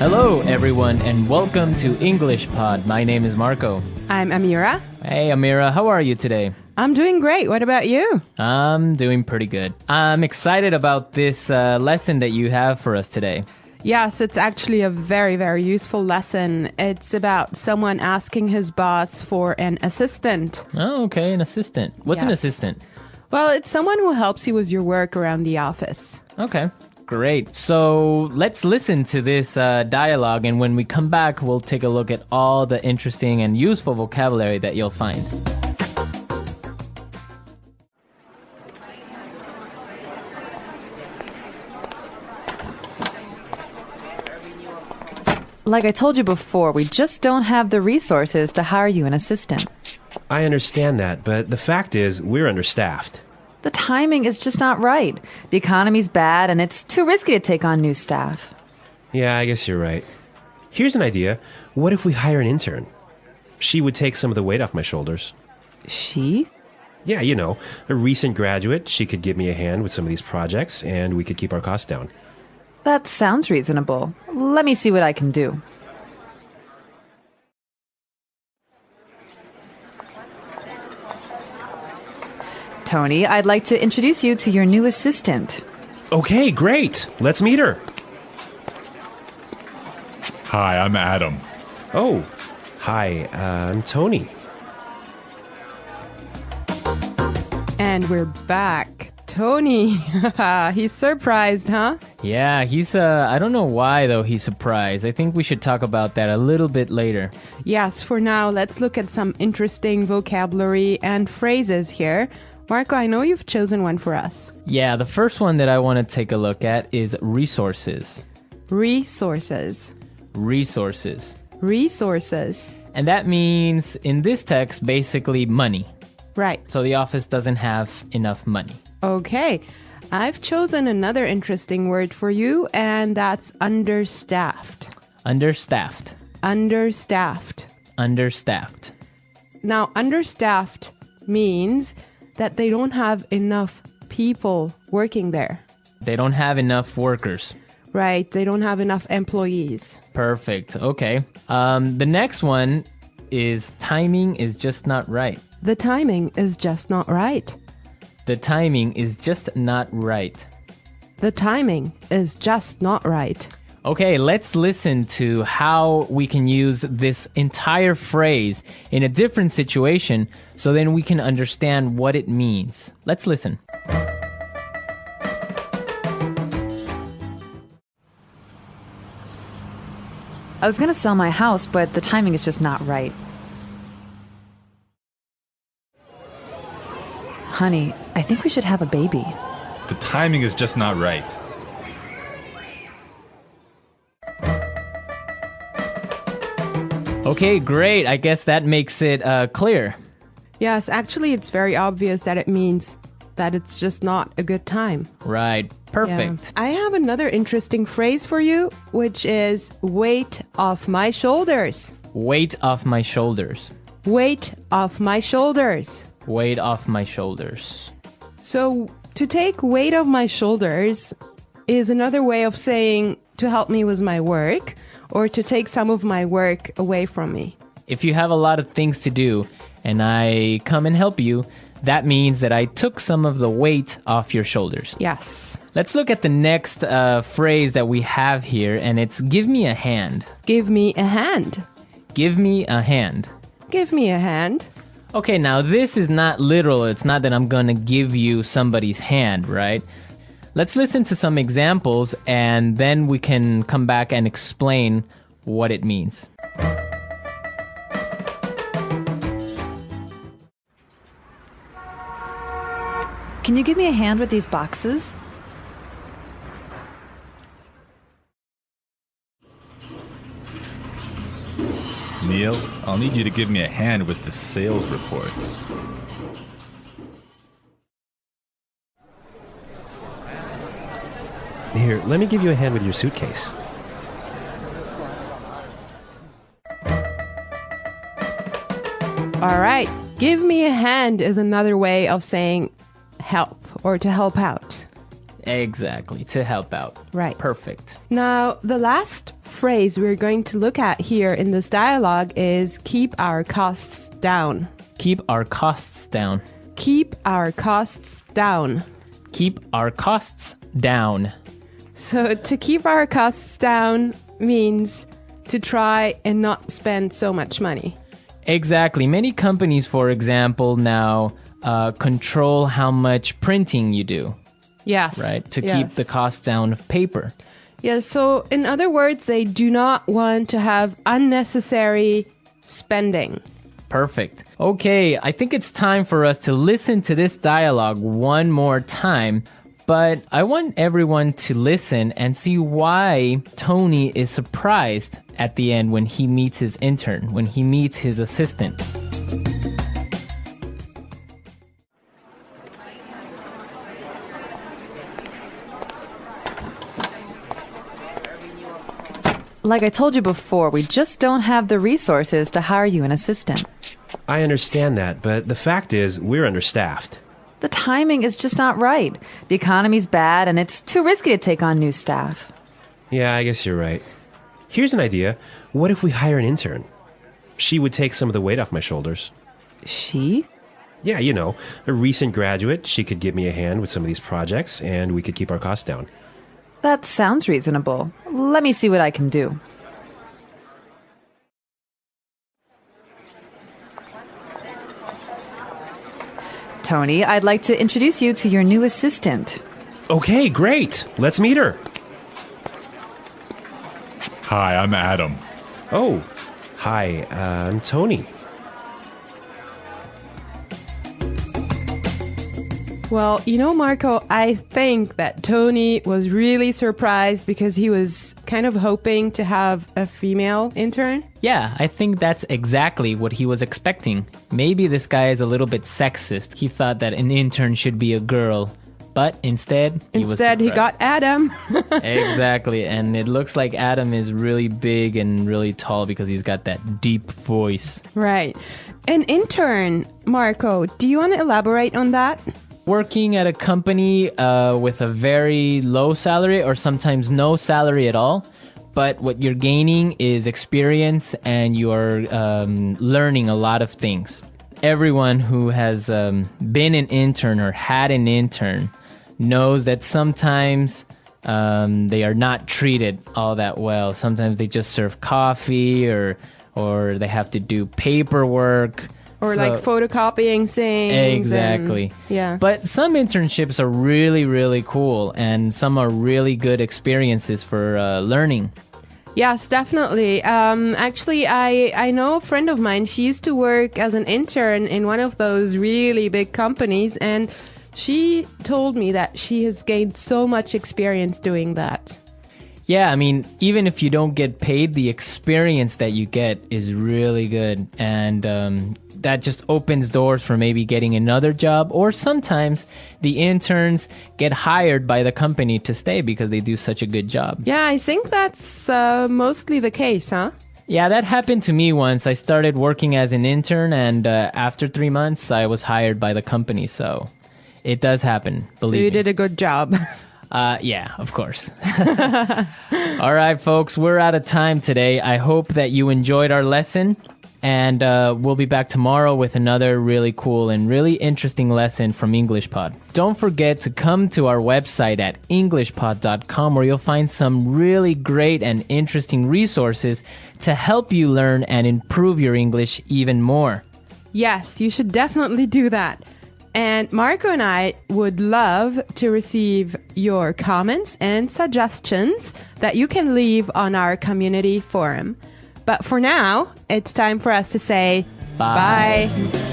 Hello, everyone, and welcome to English Pod. My name is Marco. I'm Amira. Hey, Amira, how are you today? I'm doing great. What about you? I'm doing pretty good. I'm excited about this lesson that you have for us today. Yes, it's actually a very, very useful lesson. It's about someone asking his boss for an assistant. Oh, okay, an assistant. What's an Yes. assistant? Well, it's someone who helps you with your work around the office. Okay, great. So let's listen to this dialogue, and when we come back, we'll take a look at all the interesting and useful vocabulary that you'll find. Like I told you before, we just don't have the resources to hire you an assistant. I understand that, but the fact is, we're understaffed. The timing is just not right. The economy's bad, and it's too risky to take on new staff. Yeah, I guess you're right. Here's an idea. What if we hire an intern? She would take some of the weight off my shoulders. She? Yeah, you know, a recent graduate. She could give me a hand with some of these projects, and we could keep our costs down. That sounds reasonable. Let me see what I can do. Tony, I'd like to introduce you to your new assistant. Okay, great. Let's meet her. Hi, I'm Adam. Oh, hi, I'm Tony. And we're back. Tony. He's surprised, huh? Yeah, he's, I don't know why, though, he's surprised. I think we should talk about that a little bit later. Yes, for now, let's look at some interesting vocabulary and phrases here. Marco, I know you've chosen one for us. Yeah, the first one that I want to take a look at is resources. Resources. Resources. Resources. And that means, in this text, basically money. Right. So the office doesn't have enough money. Okay. I've chosen another interesting word for you, and that's understaffed. Understaffed. Understaffed. Understaffed. Now, understaffed means that they don't have enough people working there. They don't have enough workers. Right. They don't have enough employees. Perfect. Okay. The next one is timing is just not right. The timing is just not right. The timing is just not right. The timing is just not right. Okay, let's listen to how we can use this entire phrase in a different situation so then we can understand what it means. Let's listen. I was going to sell my house, but the timing is just not right. Honey, I think we should have a baby. The timing is just not right. Okay, great. I guess that makes it clear. Yes, actually, it's very obvious that it means that it's just not a good time. Right. Perfect. Yeah. I have another interesting phrase for you, which is weight off my shoulders. Weight off my shoulders. Weight off my shoulders. Weight off my shoulders. So, to take weight off my shoulders is another way of saying to help me with my work or to take some of my work away from me. If you have a lot of things to do and I come and help you, that means that I took some of the weight off your shoulders. Yes. Let's look at the next phrase that we have here, and it's give me a hand. Give me a hand. Give me a hand. Give me a hand. Okay, now this is not literal. It's not that I'm going to give you somebody's hand, right? Let's listen to some examples, and then we can come back and explain what it means. Can you give me a hand with these boxes? Neil, I'll need you to give me a hand with the sales reports. Here, let me give you a hand with your suitcase. All right. Give me a hand is another way of saying help or to help out. Exactly, to help out. Right. Perfect. Now, the last phrase we're going to look at here in this dialogue is keep our costs down. Keep our costs down. Keep our costs down. Keep our costs down. So to keep our costs down means to try and not spend so much money. Exactly. Many companies, for example, now control how much printing you do, Yes. right? To yes. keep the cost down of paper. Yeah, so in other words, they do not want to have unnecessary spending. Perfect. Okay, I think it's time for us to listen to this dialogue one more time. But I want everyone to listen and see why Tony is surprised at the end when he meets his intern, when he meets his assistant. Like I told you before, we just don't have the resources to hire you an assistant. I understand that, but the fact is, we're understaffed. The timing is just not right. The economy's bad, and it's too risky to take on new staff. Yeah, I guess you're right. Here's an idea. What if we hire an intern? She would take some of the weight off my shoulders. She? Yeah, you know, a recent graduate. She could give me a hand with some of these projects, and we could keep our costs down. That sounds reasonable. Let me see what I can do. Tony, I'd like to introduce you to your new assistant. Okay, great. Let's meet her. Hi, I'm Adam. Oh, hi, I'm Tony. Well, you know, Marco, I think that Tony was really surprised because he was kind of hoping to have a female intern. Yeah, I think that's exactly what he was expecting. Maybe this guy is a little bit sexist. He thought that an intern should be a girl. But instead, he got Adam. Exactly. And it looks like Adam is really big and really tall because he's got that deep voice. Right. An intern, Marco, do you want to elaborate on that? Working at a company with a very low salary or sometimes no salary at all. But what you're gaining is experience and you're learning a lot of things. Everyone who has been an intern or had an intern knows that sometimes they are not treated all that well. Sometimes they just serve coffee or they have to do paperwork. Or like photocopying things. Exactly. Yeah. But some internships are really, really cool and some are really good experiences for learning. Yes, definitely. Actually, I know a friend of mine. She used to work as an intern in one of those really big companies, and she told me that she has gained so much experience doing that. Yeah, I mean, even if you don't get paid, the experience that you get is really good. And that just opens doors for maybe getting another job. Or sometimes the interns get hired by the company to stay because they do such a good job. Yeah, I think that's mostly the case, huh? Yeah, that happened to me once. I started working as an intern, and after 3 months, I was hired by the company. So it does happen, believe me. So you did a good job. Yeah, of course. All right, folks, we're out of time today. I hope that you enjoyed our lesson, and we'll be back tomorrow with another really cool and really interesting lesson from English Pod. Don't forget to come to our website at englishpod.com, where you'll find some really great and interesting resources to help you learn and improve your English even more. Yes, you should definitely do that. And Marco and I would love to receive your comments and suggestions that you can leave on our community forum. But for now, it's time for us to say Bye. bye.